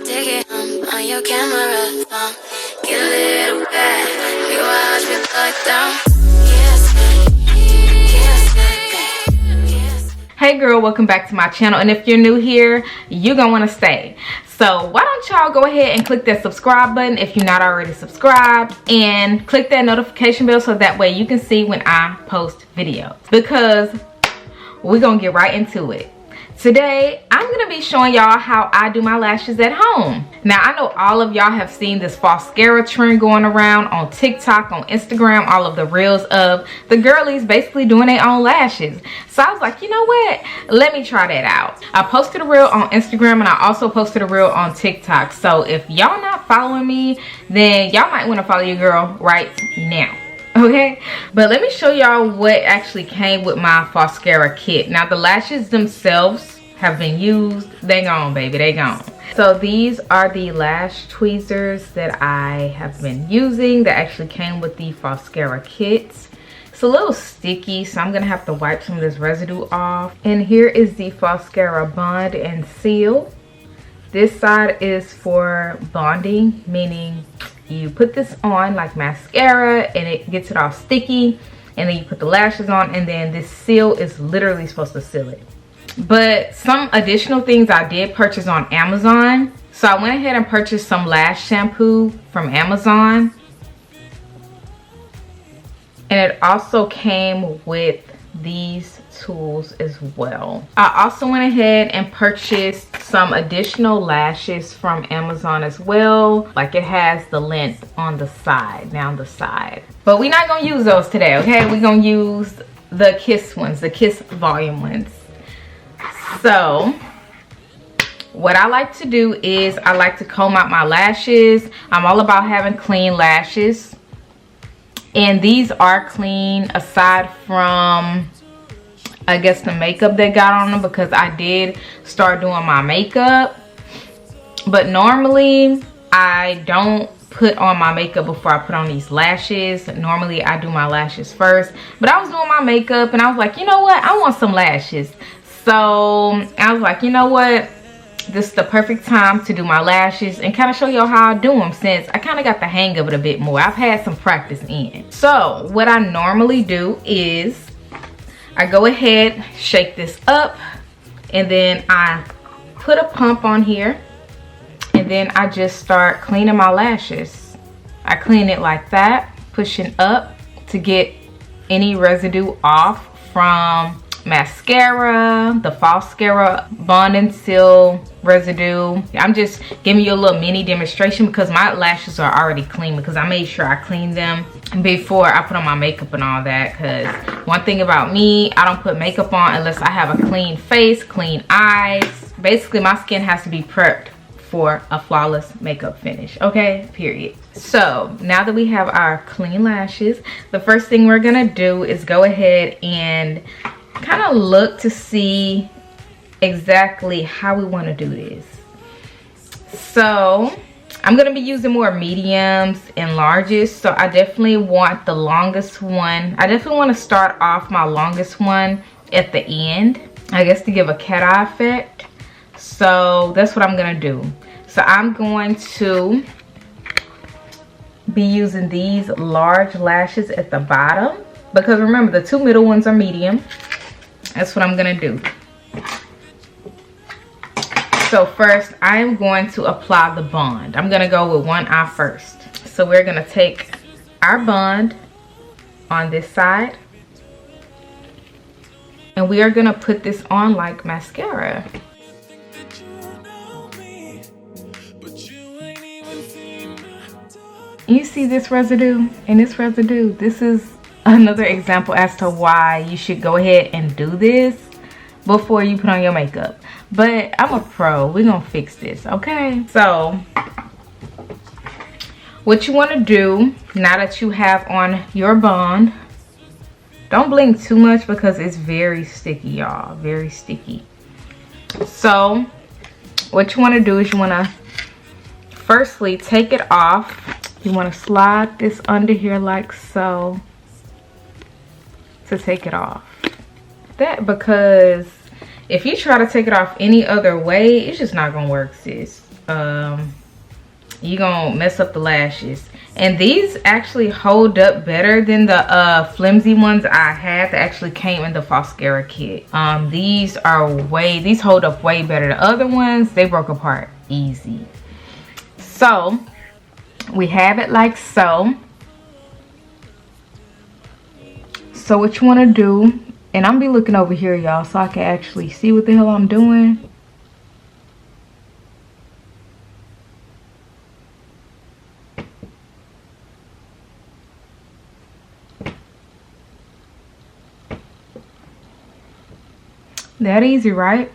Dig it on your camera phone. Get a little bad. You watch me look down. Hey girl, welcome back to my channel, and if you're new here, you're gonna want to stay. So why don't y'all go ahead and click that subscribe button if you're not already subscribed, and click that notification bell so that way you can see when I post videos, because we're gonna get right into it. Today I'm gonna be showing y'all how I do my lashes at home. Now I know all of y'all have seen this Falscara trend going around on TikTok, on Instagram, all of the reels of the girlies basically doing their own lashes. So I was like, you know what, let me try that out. I posted a reel on Instagram and I also posted a reel on TikTok. So if y'all not following me, then y'all might want to follow your girl right now. Okay, but let me show y'all what actually came with my Falscara kit. Now the lashes themselves have been used. They gone, baby, they gone. So these are the lash tweezers that I have been using that actually came with the Falscara kit. It's a little sticky, so I'm gonna have to wipe some of this residue off. And here is the Falscara bond and seal. This side is for bonding, meaning you put this on like mascara and it gets it all sticky, and then you put the lashes on, and then this seal is literally supposed to seal it. But some additional things I did purchase on Amazon. So I went ahead and purchased some lash shampoo from Amazon, and it also came with these tools as well. I also went ahead and purchased some additional lashes from Amazon as well. Like it has the length on the side, down the side. But we're not gonna use those today, okay? We're gonna use the Kiss ones, the Kiss volume ones. So what I like to do is I like to comb out my lashes. I'm all about having clean lashes. And these are clean aside from, I guess, the makeup they got on them, because I did start doing my makeup. But normally I don't put on my makeup before I put on these lashes. Normally I do my lashes first. But I was doing my makeup and I was like, you know what? I want some lashes. So I was like, you know what? This is the perfect time to do my lashes and kind of show y'all how I do them, since I kind of got the hang of it a bit more. I've had some practice in. So what I normally do is I go ahead, shake this up, and then I put a pump on here, and then I just start cleaning my lashes. I clean it like that, pushing up to get any residue off from mascara, the Falscara bond and seal residue. I'm just giving you a little mini demonstration because my lashes are already clean, because I made sure I cleaned them before I put on my makeup and all that. Because one thing about me, I don't put makeup on unless I have a clean face, clean eyes. Basically my skin has to be prepped for a flawless makeup finish, okay, period. So now that we have our clean lashes, the first thing we're gonna do is go ahead and kind of look to see exactly how we want to do this. So I'm going to be using more mediums and larges, so I definitely want the longest one. I definitely want to start off my longest one at the end, I guess, to give a cat eye effect. So that's what I'm going to do. So I'm going to be using these large lashes at the bottom, because remember the two middle ones are medium. That's what I'm gonna do. So first I am going to apply the bond. I'm gonna go with one eye first. So we're gonna take our bond on this side, and we are gonna put this on like mascara. You see this residue and this residue? This is another example as to why you should go ahead and do this before you put on your makeup. But I'm a pro, we're gonna fix this, okay? So what you want to do now that you have on your bond, don't blink too much because it's very sticky, y'all, very sticky. So what you want to do is you want to firstly take it off. You want to slide this under here like so to take it off. Because if you try to take it off any other way, it's just not gonna work, sis. you're gonna mess up the lashes. And these actually hold up better than the flimsy ones I had that actually came in the Falscara kit. These hold up way better. The other ones, they broke apart easy. So we have it like so. So what you want to do, and I'm be looking over here, y'all, so I can actually see what the hell I'm doing. That easy, right?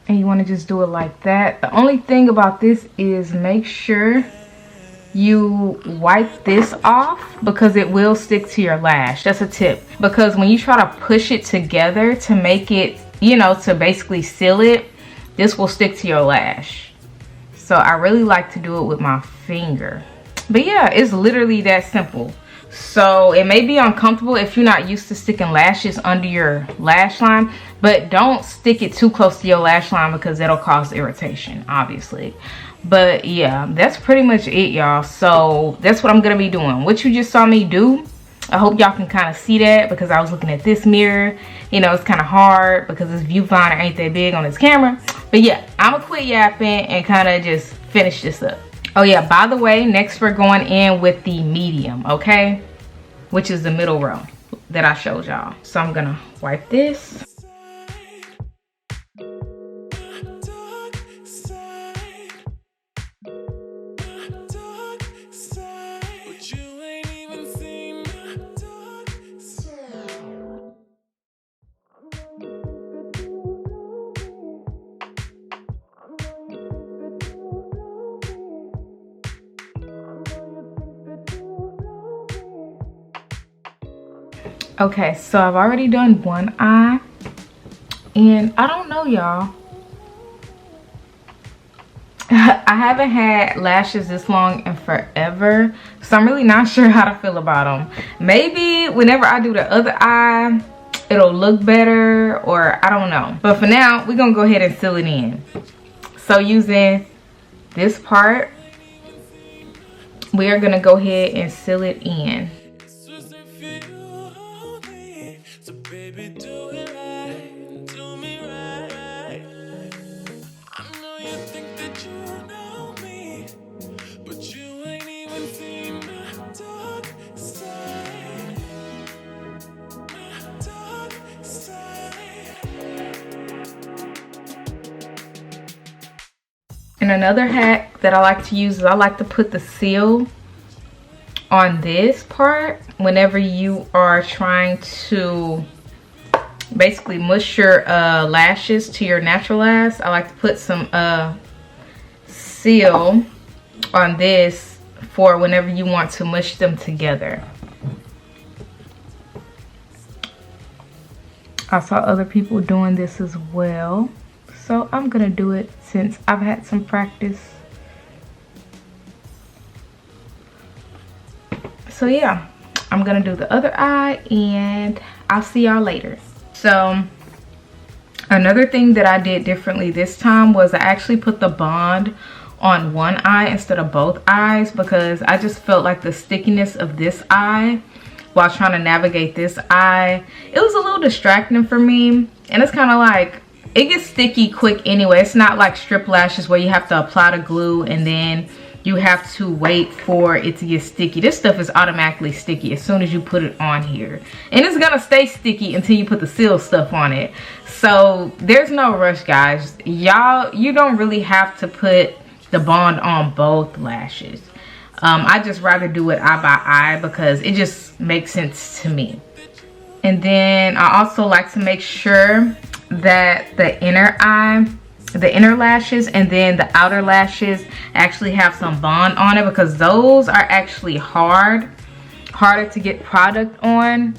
And you want to just do it like that. The only thing about this is make sure you wipe this off because it will stick to your lash. That's a tip, because when you try to push it together to make it, you know, to basically seal it, this will stick to your lash. So I really like to do it with my finger. But yeah, it's literally that simple. So it may be uncomfortable if you're not used to sticking lashes under your lash line, but don't stick it too close to your lash line because that'll cause irritation, obviously. But yeah, that's pretty much it, y'all. So that's what I'm gonna be doing. What you just saw me do, I hope y'all can kind of see that, because I was looking at this mirror. You know, it's kind of hard because this viewfinder ain't that big on this camera. But yeah, I'm gonna quit yapping and kind of just finish this up. Oh yeah, by the way, next we're going in with the medium, okay? Which is the middle row that I showed y'all. So I'm gonna wipe this. Okay, so I've already done one eye, and I don't know, y'all. I haven't had lashes this long in forever, so I'm really not sure how to feel about them. Maybe whenever I do the other eye, it'll look better, or I don't know. But for now, we're gonna go ahead and seal it in. So using this part, we are gonna go ahead and seal it in. And another hack that I like to use is I like to put the seal on this part whenever you are trying to basically mush your lashes to your natural lash. I like to put some seal on this for whenever you want to mush them together. I saw other people doing this as well, so I'm gonna do it since I've had some practice. So yeah, I'm gonna do the other eye and I'll see y'all later. So another thing that I did differently this time was I actually put the bond on one eye instead of both eyes, because I just felt like the stickiness of this eye while trying to navigate this eye, it was a little distracting for me. And it's kind of like, it gets sticky quick anyway. It's not like strip lashes where you have to apply the glue and then you have to wait for it to get sticky. This stuff is automatically sticky as soon as you put it on here. And it's gonna stay sticky until you put the seal stuff on it. So there's no rush, guys. Y'all, you don't really have to put the bond on both lashes. I just rather do it eye by eye because it just makes sense to me. And then I also like to make sure that the inner eye, the inner lashes and then the outer lashes actually have some bond on it, because those are actually harder to get product on.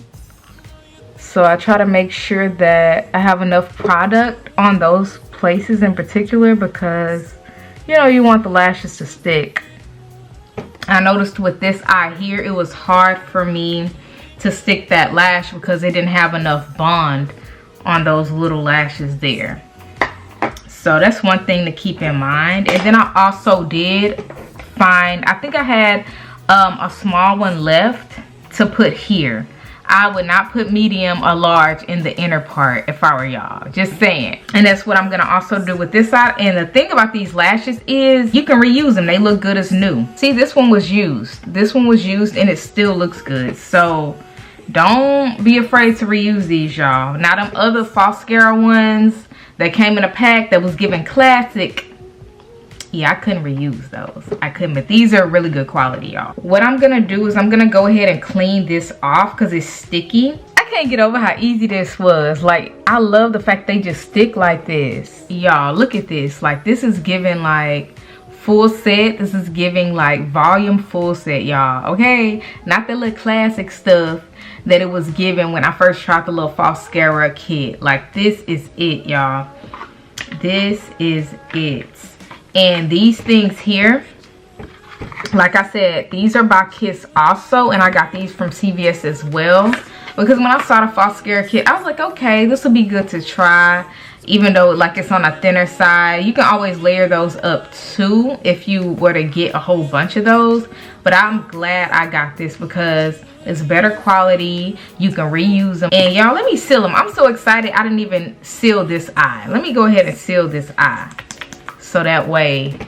So I try to make sure that I have enough product on those places in particular, because you know you want the lashes to stick. I noticed with this eye here, it was hard for me to stick that lash because it didn't have enough bond on those little lashes there. So that's one thing to keep in mind. And then I also did find, I think I had a small one left to put here. I would not put medium or large in the inner part if I were y'all. Just saying. And that's what I'm going to also do with this side. And the thing about these lashes is you can reuse them. They look good as new. See, this one was used. This one was used and it still looks good. So don't be afraid to reuse these, y'all. Now them other Falscara ones that came in a pack that was given classic, yeah, I couldn't reuse those. I couldn't, but these are really good quality, y'all. What I'm gonna do is I'm gonna go ahead and clean this off because it's sticky. I can't get over how easy this was. Like, I love the fact they just stick like this. Y'all, look at this. Like, this is giving like full set. This is giving like volume full set, y'all. Okay, not the little classic stuff that it was given when I first tried the little Falscara kit. Like, this is it, y'all. This is it. And these things here, like I said, these are by Kiss also, and I got these from CVS as well, because when I saw the Falscara kit, I was like, okay, this will be good to try, even though like it's on a thinner side. You can always layer those up too if you were to get a whole bunch of those, but I'm glad I got this because it's better quality. You can reuse them. And y'all, let me seal them. I'm so excited I didn't even seal this eye. Let me go ahead and seal this eye, so that way,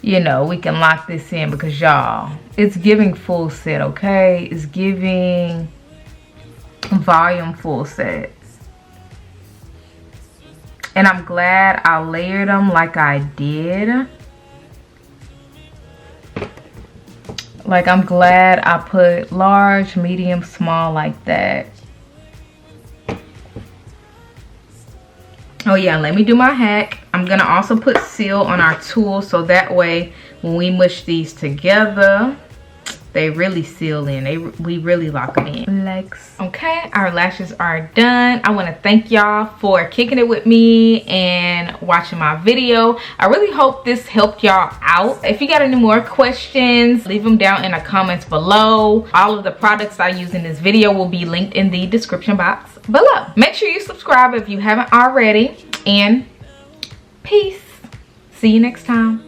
you know, we can lock this in, because y'all, it's giving full set, okay? It's giving volume full set. And I'm glad I layered them like I did. Like, I'm glad I put large, medium, small like that. Oh yeah, let me do my hack. I'm gonna also put seal on our tool, so that way when we mush these together, they really seal in. We really lock them in. Legs. Okay, our lashes are done. I want to thank y'all for kicking it with me and watching my video. I really hope this helped y'all out. If you got any more questions, leave them down in the comments below. All of the products I use in this video will be linked in the description box below. Make sure you subscribe if you haven't already, and peace. See you next time.